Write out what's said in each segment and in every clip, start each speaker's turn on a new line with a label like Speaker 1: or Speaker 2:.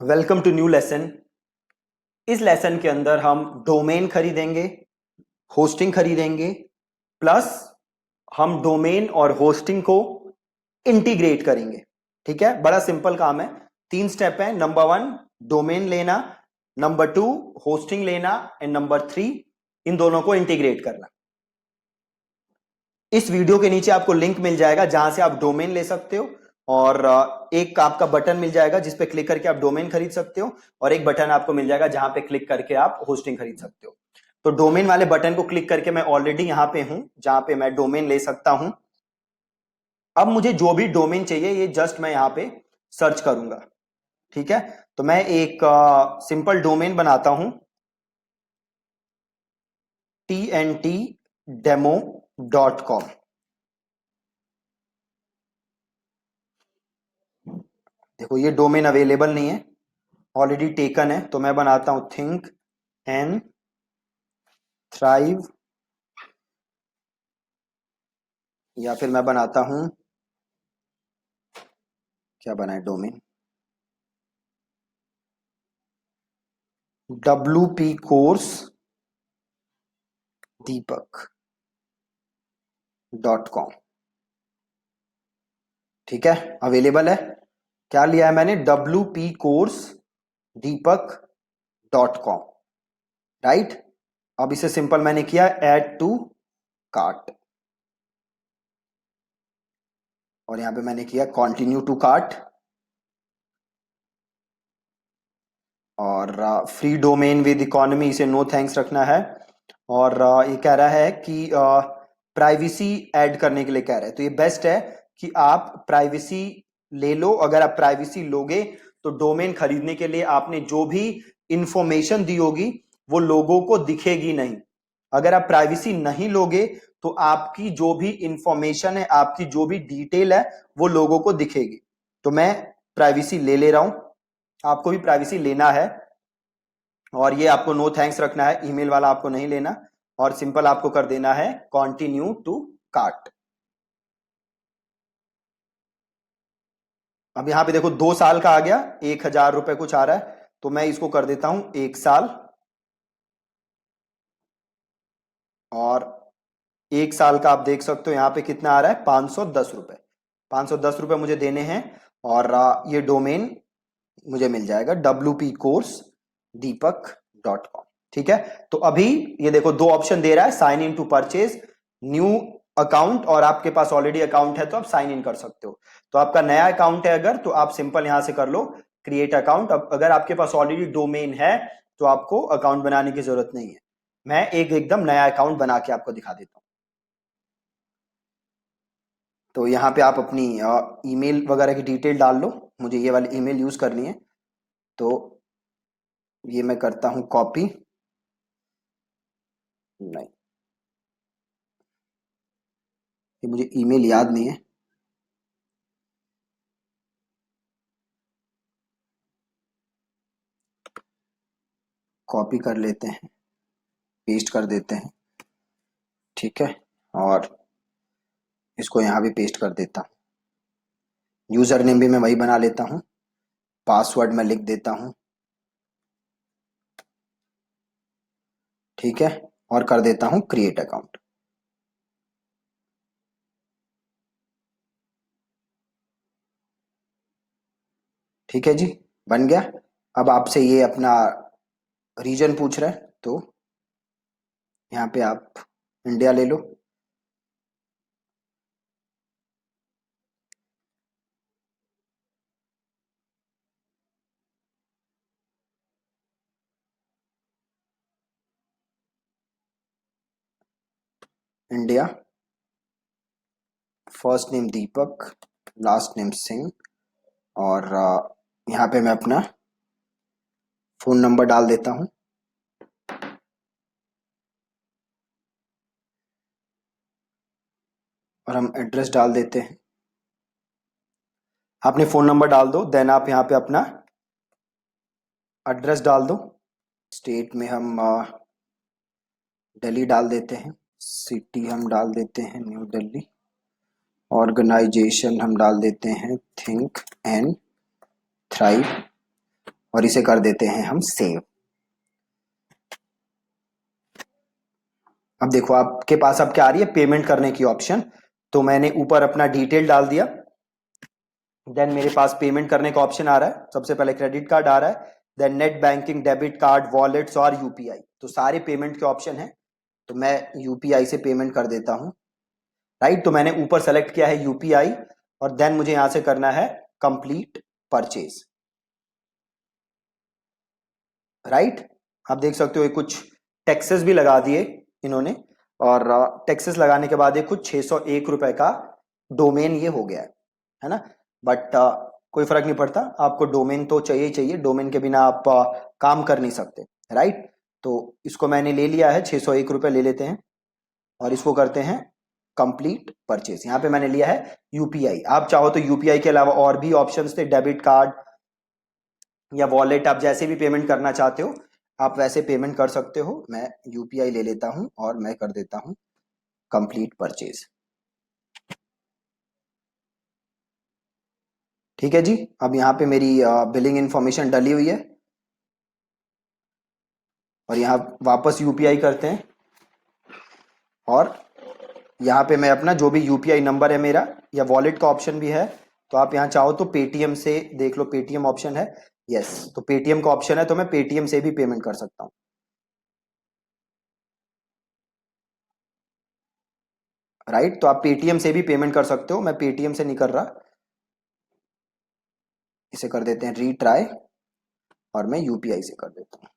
Speaker 1: Welcome to new lesson. इस lesson के अंदर हम डोमेन खरीदेंगे, होस्टिंग खरीदेंगे, प्लस हम डोमेन और होस्टिंग को इंटीग्रेट करेंगे। ठीक है, बड़ा सिंपल काम है। 3 स्टेप है। नंबर 1 डोमेन लेना, नंबर 2 होस्टिंग लेना एंड नंबर 3 इन दोनों को इंटीग्रेट करना। इस वीडियो के नीचे आपको लिंक मिल जाएगा जहां से आप डोमेन ले सकते हो और एक आपका बटन मिल जाएगा जिस पे क्लिक करके आप डोमेन खरीद सकते हो और एक बटन आपको मिल जाएगा जहां पे क्लिक करके आप होस्टिंग खरीद सकते हो। तो डोमेन वाले बटन को क्लिक करके मैं ऑलरेडी यहां पे हूं जहां पे मैं डोमेन ले सकता हूं। अब मुझे जो भी डोमेन चाहिए ये जस्ट मैं यहां पे सर्च करूंगा। ठीक है, तो मैं एक सिंपल डोमेन बनाता हूं, tntdemo.com। देखो ये डोमेन अवेलेबल नहीं है, ऑलरेडी टेकन है, तो मैं बनाता हूं थिंक एंड थ्राइव, या फिर मैं बनाता हूं, क्या बनाए डोमेन, WP कोर्स दीपक.com। ठीक है, अवेलेबल है। क्या लिया है मैंने? WP course दीपक.com। राइट, अब इसे सिंपल मैंने किया ऐड टू कार्ट और यहां पे मैंने किया कंटिन्यू टू कार्ट और फ्री डोमेन विद इकोनॉमी इसे नो थैंक्स रखना है। और ये कह रहा है कि प्राइवेसी ऐड करने के लिए कह रहा है, तो ये बेस्ट है कि आप प्राइवेसी ले लो। अगर आप प्राइवेसी लोगे तो डोमेन खरीदने के लिए आपने जो भी इंफॉर्मेशन दी होगी वो लोगों को दिखेगी नहीं। अगर आप प्राइवेसी नहीं लोगे तो आपकी जो भी इंफॉर्मेशन है, आपकी जो भी डिटेल है वो लोगों को दिखेगी। तो मैं प्राइवेसी ले रहा हूं, आपको भी प्राइवेसी लेना है और ये आपको नो थैंक्स रखना है, ईमेल वाला आपको नहीं लेना और सिंपल आपको कर देना है कंटिन्यू टू कार्ट। अब यहां पे देखो 2 साल का आ गया, 1,000 रुपए कुछ आ रहा है, तो मैं इसको कर देता हूं 1 साल। और 1 साल का आप देख सकते हो यहां पे कितना आ रहा है, 510 रुपए। 510 रुपए मुझे देने हैं और ये डोमेन मुझे मिल जाएगा WP कोर्स दीपक.com। ठीक है, तो अभी ये देखो 2 ऑप्शन दे रहा है, sign in to purchase, new account, और आपके पास ऑलरेडी अकाउंट है तो आप साइन इन कर सकते हो। तो आपका नया अकाउंट है अगर, तो आप सिंपल यहां से कर लो क्रिएट अकाउंट। अब अगर आपके पास ऑलरेडी डोमेन है तो आपको अकाउंट बनाने की जरूरत नहीं है। मैं एक एकदम नया अकाउंट बना के आपको दिखा देता हूं। तो यहाँ पे आप अपनी ईमेल वगैरह की डिटेल डाल लो, मुझे ये वाली ईमेल यूज करनी है, तो ये मैं करता हूं कॉपी। नहीं, ये मुझे ईमेल याद नहीं है। कॉपी कर लेते हैं, पेस्ट कर देते हैं। ठीक है, और इसको यहाँ भी पेस्ट कर देता हूँ। यूजर नेम भी मैं वही बना लेता हूँ, पासवर्ड मैं लिख देता हूँ। ठीक है, और कर देता हूँ क्रिएट अकाउंट। ठीक है जी, बन गया। अब आपसे ये अपना रीजन पूछ रहा है, तो यहाँ पे आप इंडिया ले लो। इंडिया, फर्स्ट नेम दीपक, लास्ट नेम सिंह, और यहाँ पे मैं अपना फोन नंबर डाल देता हूँ। और हम एड्रेस डाल देते हैं। आपने फोन नंबर डाल दो, देन आप यहाँ पे अपना एड्रेस डाल दो। स्टेट में हम दिल्ली डाल देते हैं, सिटी हम डाल देते हैं न्यू दिल्ली, ऑर्गेनाइजेशन हम डाल देते हैं थिंक एंड थ्राइव, और इसे कर देते हैं हम सेव। अब देखो आपके पास अब क्या आ रही है, पेमेंट करने की ऑप्शन। तो मैंने ऊपर अपना डिटेल डाल दिया, देन मेरे पास पेमेंट करने का ऑप्शन आ रहा है। सबसे पहले क्रेडिट कार्ड आ रहा है, then net banking, debit card, wallets और यूपीआई। तो सारे पेमेंट के ऑप्शन है, तो मैं यूपीआई से पेमेंट कर देता हूं। राइट, तो मैंने ऊपर सेलेक्ट किया है यूपीआई, और देन मुझे यहां से करना है कंप्लीट परचेज। राइट, आप देख सकते हो ये कुछ टैक्सेस भी लगा दिए इन्होंने, और टैक्सेस लगाने के बाद ये कुछ 601 रुपए का डोमेन ये हो गया है ना। बट कोई फर्क नहीं पड़ता, आपको डोमेन तो चाहिए ही चाहिए, डोमेन के बिना आप काम कर नहीं सकते। राइट, तो इसको मैंने ले लिया है, 601 रुपए ले लेते हैं, और इसको करते हैं कंप्लीट परचेज। यहाँ पे मैंने लिया है यूपीआई। आप चाहो तो यूपीआई के अलावा और भी ऑप्शंस थे, डेबिट कार्ड या वॉलेट, आप जैसे भी पेमेंट करना चाहते हो आप वैसे पेमेंट कर सकते हो। मैं यूपीआई ले लेता हूं और मैं कर देता हूं कंप्लीट परचेज। ठीक है जी, अब यहाँ पे मेरी बिलिंग इंफॉर्मेशन डली हुई है, और यहाँ वापस यूपीआई करते हैं, और यहाँ पे मैं अपना जो भी यूपीआई नंबर है मेरा, या वॉलेट का ऑप्शन भी है, तो आप यहाँ चाहो तो पेटीएम से देख लो, पेटीएम ऑप्शन है। यस, तो पेटीएम का ऑप्शन है, तो मैं पेटीएम से भी पेमेंट कर सकता हूँ। राइट, तो आप पेटीएम से भी पेमेंट कर सकते हो, मैं पेटीएम से नहीं कर रहा। इसे कर देते हैं रीट्राई, और मैं यूपीआई से कर देता हूँ।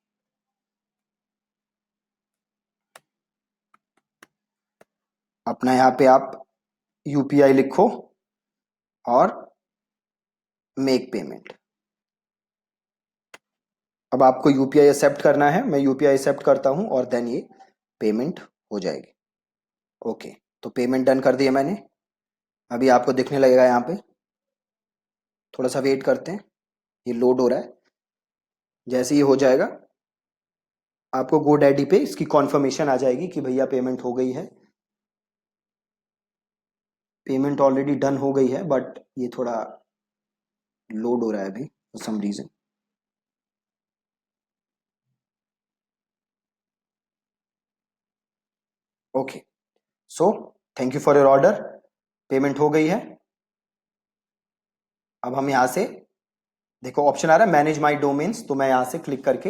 Speaker 1: अपना यहाँ पे आप यूपीआई लिखो और मेक पेमेंट। अब आपको यूपीआई एक्सेप्ट करना है, मैं यूपीआई एक्सेप्ट करता हूँ, और देन ये पेमेंट हो जाएगी। ओके, तो पेमेंट डन कर दिया मैंने। अभी आपको दिखने लगेगा यहाँ पे, थोड़ा सा वेट करते हैं, ये लोड हो रहा है। जैसे ही हो जाएगा आपको GoDaddy पे इसकी कॉन्फर्मेशन आ जाएगी कि भैया पेमेंट हो गई है। पेमेंट ऑलरेडी डन हो गई है, बट ये थोड़ा लोड हो रहा है अभी for some reason. Okay, so thank you for your order, payment हो गई है। अब हम यहाँ से देखो ऑप्शन आ रहा है मैनेज माई डोमेन्स, तो मैं यहाँ से क्लिक करके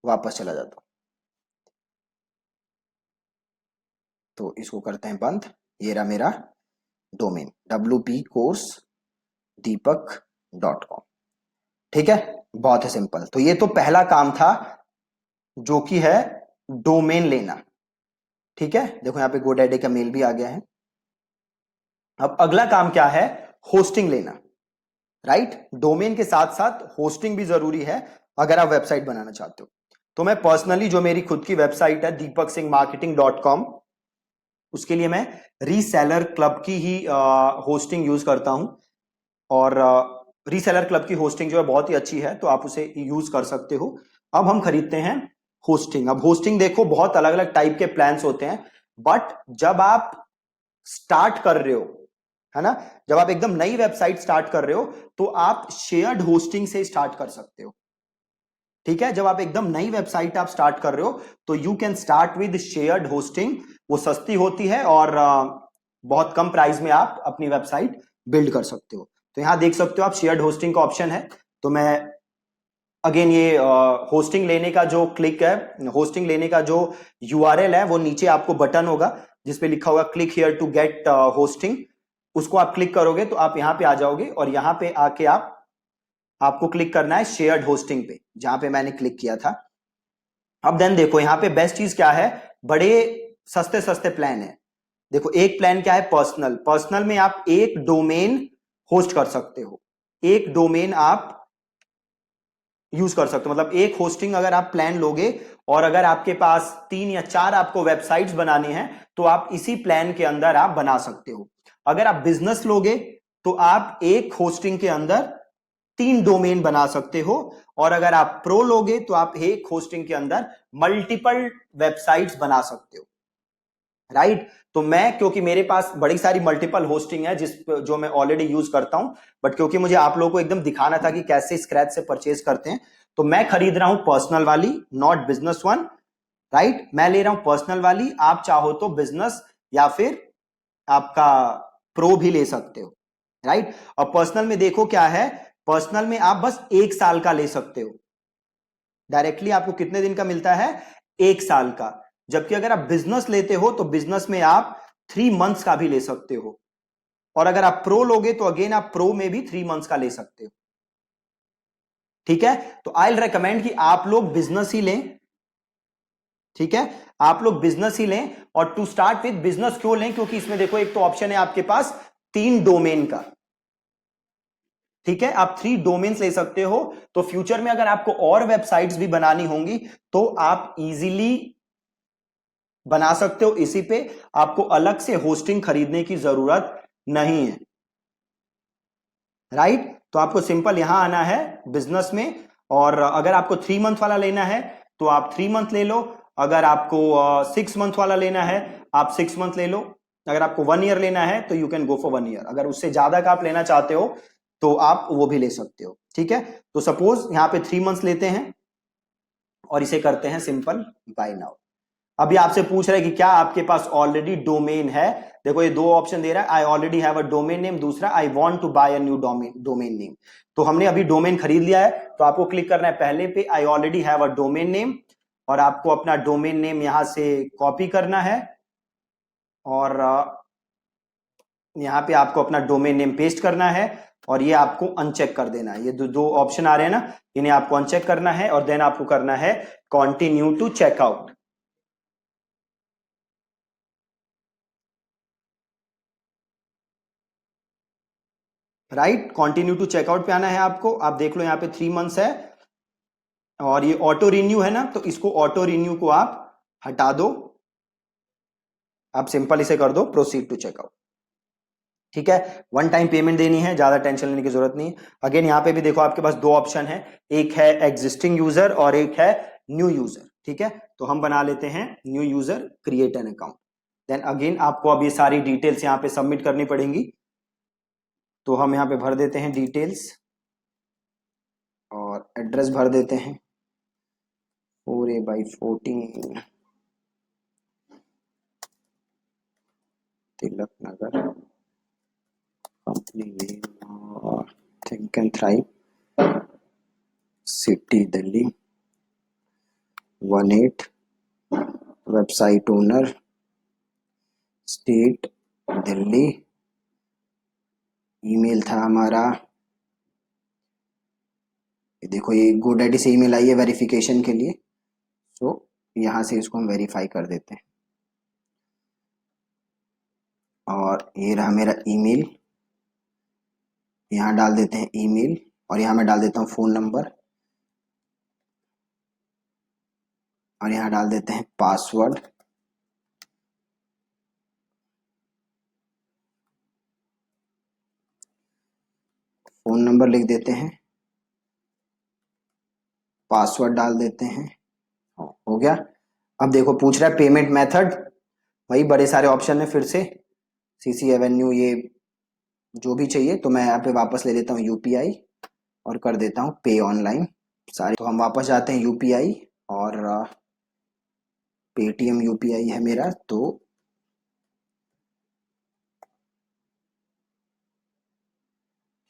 Speaker 1: वापस चला जाता हूँ। तो इसको करते हैं बंद। ये रहा मेरा डोमेन wpcoursedeepak.com। ठीक है, बहुत है सिंपल। तो ये तो पहला काम था, जो कि है डोमेन लेना। ठीक है, देखो यहाँ पे GoDaddy का मेल भी आ गया है। अब अगला काम क्या है, होस्टिंग लेना। राइट, डोमेन के साथ साथ होस्टिंग भी जरूरी है अगर आप वेबसाइट बनाना चाहते हो। तो मैं पर्सनली जो मेरी खुद की वेबसाइट है deepaksinghmarketing.com, उसके लिए मैं रीसेलर क्लब की ही होस्टिंग यूज करता हूं, और रीसेलर क्लब की होस्टिंग जो है बहुत ही अच्छी है, तो आप उसे यूज कर सकते हो। अब हम खरीदते हैं होस्टिंग। अब होस्टिंग देखो बहुत अलग अलग टाइप के प्लान्स होते हैं, बट जब आप स्टार्ट कर रहे हो, है ना, जब आप एकदम नई वेबसाइट स्टार्ट कर रहे हो, तो आप शेयर्ड होस्टिंग से स्टार्ट कर सकते हो। ठीक है, जब आप एकदम नई वेबसाइट आप स्टार्ट कर रहे हो, तो you can start with shared hosting. वो सस्ती होती है, और बहुत कम प्राइस में आप अपनी वेबसाइट बिल्ड कर सकते हो। तो यहां देख सकते हो आप शेयर्ड होस्टिंग का ऑप्शन है। तो मैं अगेन ये होस्टिंग लेने का जो क्लिक है, होस्टिंग लेने का जो यूआरएल है, वो नीचे आपको बटन होगा जिसपे लिखा होगा click here to get hosting. उसको आप क्लिक करोगे तो आप यहां पे आ जाओगे, और यहां पे आके आपको क्लिक करना है शेयर्ड होस्टिंग पे, जहां पे मैंने क्लिक किया था। अब देन देखो यहाँ पे बेस्ट चीज क्या है, बड़े सस्ते सस्ते प्लान है। देखो एक प्लान क्या है, पर्सनल। पर्सनल में आप एक डोमेन होस्ट कर सकते हो, एक डोमेन आप यूज कर सकते हो। मतलब एक होस्टिंग अगर आप प्लान लोगे, और अगर आपके पास 3 या 4 आपको वेबसाइट्स बनानी है, तो आप इसी प्लान के अंदर आप बना सकते हो। अगर आप बिजनेस लोगे, तो आप एक होस्टिंग के अंदर 3 डोमेन बना सकते हो, और अगर आप प्रो लोगे तो आप एक होस्टिंग के अंदर मल्टीपल वेबसाइट्स बना सकते हो। राइट, तो मैं क्योंकि मेरे पास बड़ी सारी मल्टीपल होस्टिंग है जो मैं ऑलरेडी यूज करता हूं, बट क्योंकि मुझे आप लोगों को एकदम दिखाना था कि कैसे स्क्रैच से परचेज करते हैं, तो मैं खरीद रहा हूं पर्सनल वाली, नॉट बिजनेस वन, राइट। मैं ले रहा हूं पर्सनल वाली, आप चाहो तो बिजनेस या फिर आपका प्रो भी ले सकते हो, राइट। और पर्सनल में देखो क्या है, पर्सनल में आप बस 1 साल का ले सकते हो, डायरेक्टली आपको कितने दिन का मिलता है, 1 साल का। जबकि अगर आप बिजनेस लेते हो तो बिजनेस में आप 3 मंथ्स का भी ले सकते हो, और अगर आप प्रो लोगे तो अगेन आप प्रो में भी 3 मंथ्स का ले सकते हो, ठीक है। तो आई विल रेकमेंड कि आप लोग बिजनेस ही लें, ठीक है, आप लोग बिजनेस ही लें। और टू स्टार्ट विद बिजनेस क्यों लें, क्योंकि इसमें देखो एक तो ऑप्शन है आपके पास 3 डोमेन का, ठीक है, आप 3 डोमेन्स ले सकते हो। तो फ्यूचर में अगर आपको और वेबसाइट्स भी बनानी होंगी तो आप इजीली बना सकते हो इसी पे, आपको अलग से होस्टिंग खरीदने की जरूरत नहीं है, राइट। तो आपको सिंपल यहां आना है बिजनेस में, और अगर आपको 3 मंथ वाला लेना है तो आप 3 मंथ ले लो, अगर आपको 6 मंथ वाला लेना है आप 6 मंथ ले लो, अगर आपको 1 ईयर लेना है तो you can go for 1 year, अगर उससे ज्यादा का आप लेना चाहते हो तो आप वो भी ले सकते हो, ठीक है। तो सपोज यहां पे 3 मंथ्स लेते हैं और इसे करते हैं सिंपल बाय नाउ। अभी आपसे पूछ रहा है कि क्या आपके पास ऑलरेडी डोमेन है, देखो ये 2 ऑप्शन दे रहा है, I already have a domain name, दूसरा I want to buy a new domain name. तो हमने अभी डोमेन खरीद लिया है, तो आपको क्लिक करना है पहले पे, आई already have a domain name, और आपको अपना डोमेन नेम यहां से कॉपी करना है, और यहां पे आपको अपना डोमेन नेम पेस्ट करना है, और ये आपको अनचेक कर देना है, ये दो ऑप्शन आ रहे हैं ना, इन्हें आपको अनचेक करना है, और देन आपको करना है continue to checkout, right. Continue to checkout पे आना है आपको, आप देख लो यहाँ पे 3 मंथ्स है, और ये ऑटो रिन्यू है ना, तो इसको ऑटो रिन्यू को आप हटा दो, आप सिंपल इसे कर दो प्रोसीड टू चेकआउट, ठीक है। वन टाइम पेमेंट देनी है, ज्यादा टेंशन लेने की जरूरत नहीं है। अगेन यहाँ पे भी देखो आपके पास 2 ऑप्शन है, एक है एग्जिस्टिंग यूजर और एक है न्यू यूजर, ठीक है। तो हम बना लेते हैं new user, create an account, then again आपको अब ये सारी डिटेल्स यहाँ पे सबमिट करनी पड़ेंगी, तो हम यहाँ पे भर देते हैं डिटेल्स, और एड्रेस भर देते हैं 4A/14 Tilak Nagar, company name think and thrive, city Delhi 18, website owner state Delhi, email था हमारा, ये देखो ये GoDaddy से ईमेल आई है वेरिफिकेशन के लिए, तो यहाँ से इसको हम वेरीफाई कर देते हैं, और ये रहा मेरा ईमेल, यहाँ डाल देते हैं ईमेल, और यहाँ मैं डाल देता हूँ फ़ोन नंबर, और यहाँ डाल देते हैं पासवर्ड, फ़ोन नंबर लिख देते हैं, पासवर्ड डाल देते हैं, हो गया। अब देखो पूछ रहा है पेमेंट मेथड, वही बड़े सारे ऑप्शन है फिर से, सीसी एवेन्यू, ये जो भी चाहिए, तो मैं यहाँ पे वापस ले लेता हूँ यूपीआई और कर देता हूँ पे ऑनलाइन सारे। तो हम वापस जाते हैं यूपीआई, और पेटीएम यूपीआई है मेरा, तो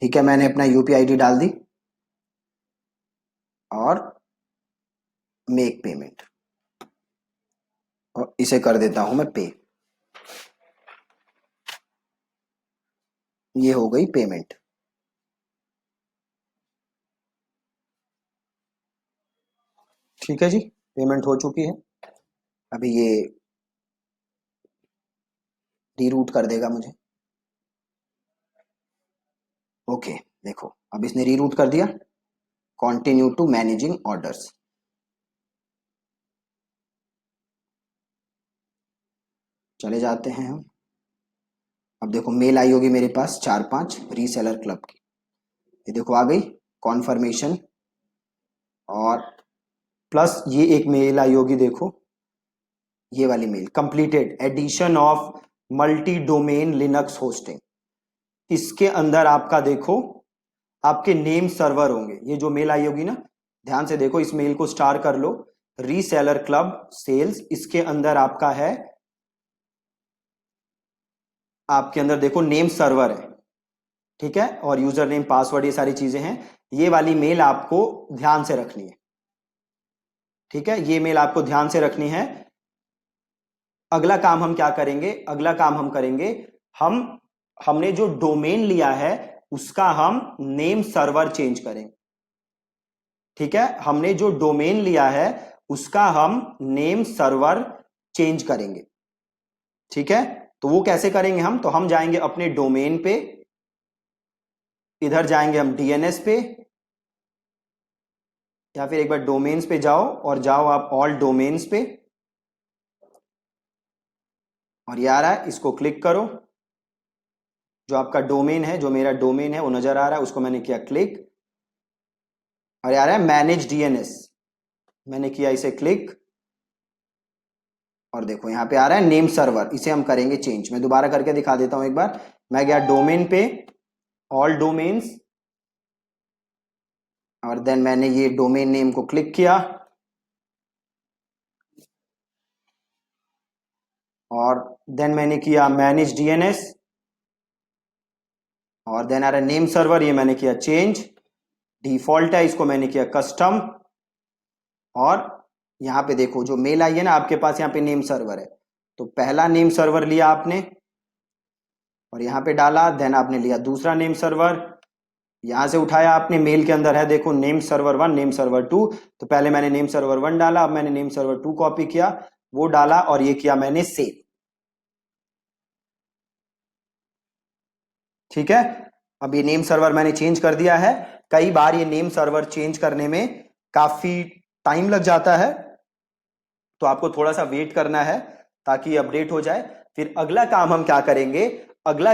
Speaker 1: ठीक है, मैंने अपना यूपीआई आईडी डाल दी, और मेक पेमेंट, और इसे कर देता हूं मैं पे, ये हो गई पेमेंट, ठीक है जी, पेमेंट हो चुकी है। अभी ये रीरूट कर देगा मुझे, ओके। देखो अब इसने रीरूट कर दिया, कंटिन्यू टू मैनेजिंग ऑर्डर्स, चले जाते हैं हम। अब देखो मेल आई होगी मेरे पास 4-5 रीसेलर क्लब की, ये देखो आ गई कॉन्फर्मेशन, और प्लस ये एक मेल आई होगी, देखो ये वाली mail, completed edition of multi domain Linux hosting, इसके अंदर आपका देखो आपके नेम सर्वर होंगे, ये जो मेल आई होगी ना, ध्यान से देखो, इस मेल को स्टार कर लो, रीसेलर क्लब सेल्स, इसके अंदर आपका है, आपके अंदर देखो नेम सर्वर है, ठीक है, और यूजर नेम पासवर्ड ये सारी चीजें हैं। ये वाली मेल आपको ध्यान से रखनी है, ठीक है, ये मेल आपको ध्यान से रखनी है। अगला काम हम क्या करेंगे, अगला काम हम करेंगे, हमने जो डोमेन लिया है उसका हम नेम सर्वर चेंज करेंगे, ठीक है, हमने जो डोमेन लिया है उसका हम नेम सर्वर चेंज करेंगे, ठीक है। तो वो कैसे करेंगे हम, तो हम जाएंगे अपने डोमेन पे, इधर जाएंगे हम डीएनएस पे, या फिर एक बार डोमेन्स पे जाओ और जाओ आप ऑल डोमेन्स पे, और ये आ रहा है, इसको क्लिक करो, जो आपका डोमेन है, जो मेरा डोमेन है वो नजर आ रहा है, उसको मैंने किया क्लिक, और ये आ रहा है मैनेज डीएनएस, मैंने किया इसे क्लिक, और देखो यहां पे आ रहा है नेम सर्वर, इसे हम करेंगे चेंज। मैं दोबारा करके दिखा देता हूं एक बार, मैं गया डोमेन पे, ऑल डोमेन्स, और देन मैंने ये डोमेन नेम को क्लिक किया, और देन मैंने किया मैनेज डीएनएस, और देन आ रहा है नेम सर्वर, ये मैंने किया चेंज, डिफॉल्ट है इसको मैंने किया कस्टम, और यहां पे देखो जो मेल आई है ना आपके पास, यहाँ पे नेम सर्वर है, तो पहला नेम सर्वर लिया आपने और यहां पे डाला, देन आपने लिया दूसरा नेम सर्वर, यहां से उठाया आपने, मेल के अंदर है देखो नेम सर्वर 1 नेम सर्वर 2, तो पहले मैंने नेम सर्वर 1 डाला, अब मैंने नेम सर्वर 2 कॉपी किया, वो डाला, और ये किया मैंने सेव, ठीक है। अब ये नेम सर्वर मैंने चेंज कर दिया है। कई बार ये नेम सर्वर चेंज करने में काफी टाइम लग जाता है, तो आपको थोड़ा सा वेट करना है ताकि अपडेट हो जाए। फिर अगला काम हम क्या करेंगे, अगला